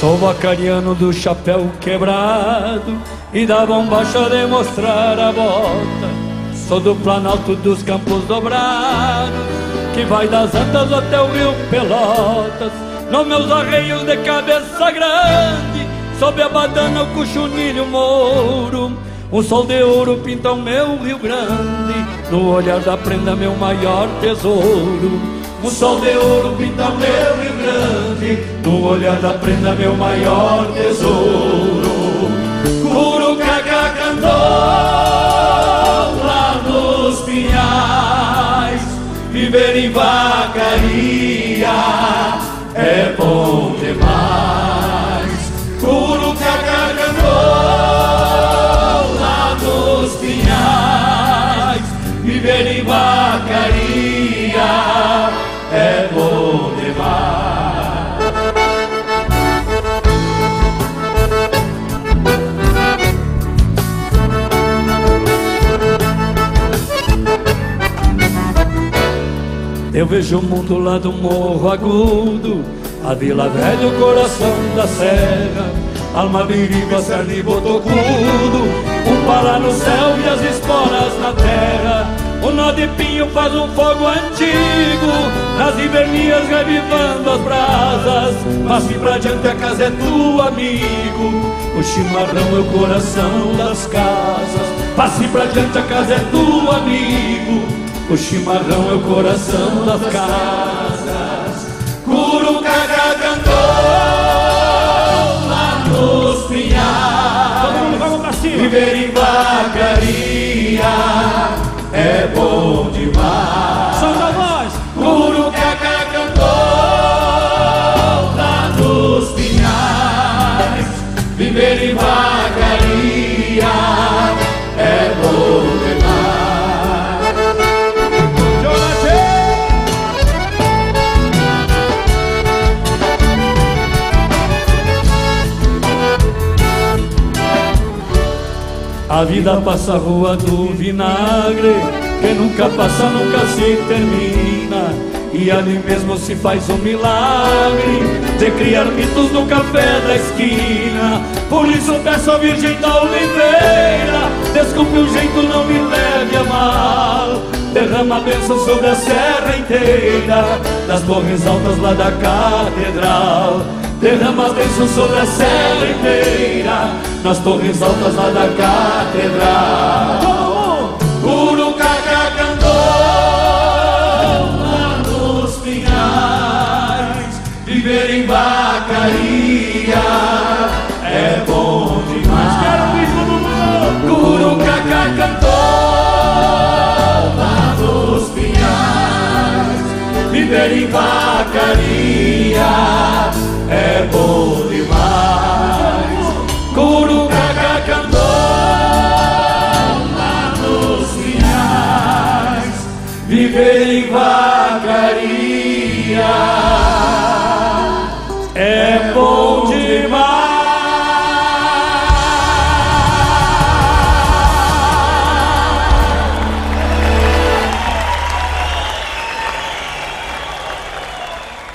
Sou vacariano do chapéu quebrado e da bombacha de mostrar a bota. Sou do Planalto dos Campos Dobrados, que vai das Antas até o Rio Pelotas. Nos meus arreios de cabeça grande, sob a badana o cochunilho mouro. Um sol de ouro pinta o meu Rio Grande, no olhar da prenda meu maior tesouro. Um sol de ouro pinta o meu Rio Grande, no olhar da prenda meu maior tesouro. Curucacá cantou lá nos pinhais, viver em vacaria é bom demais. Curucacá cantou lá nos pinhais, viver em vacaria é bom demais. Eu vejo o mundo lá do Morro Agudo, a Vila Velha, o coração da serra, Almaviriba, Serra e Botocudo, um Pará no céu e as esporas na terra. O nó de pinho faz um fogo antigo, nas invernias revivando as brasas. Passe pra diante, a casa é tu amigo, o chimarrão é o coração das casas. Passe pra diante, a casa é tu amigo, o chimarrão é o coração das casas. Curucacá cantou lá nos pinhais, vamos pra cima. Viver em vacaria é bom demais. Solta a voz. Curucacá cantou lá nos pinhais, viver em vacaria é bom demais. A vida passa a rua do vinagre, que nunca passa, nunca se termina. E ali mesmo se faz um milagre de criar mitos no café da esquina. Por isso peço à Virgem da Oliveira, desculpe o jeito, não me leve a mal. Derrama a bênção sobre a serra inteira, das torres altas lá da catedral. Derrama a bênção sobre a serra inteira, nas torres altas lá da catedral. Curucacá cantou lá nos pinhais, viver em vacaria é bom demais. Curucacá cantou lá nos pinhais, viver em vacaria é bom demais. Curucacá cantou lá nos pinhais, viver em vacaria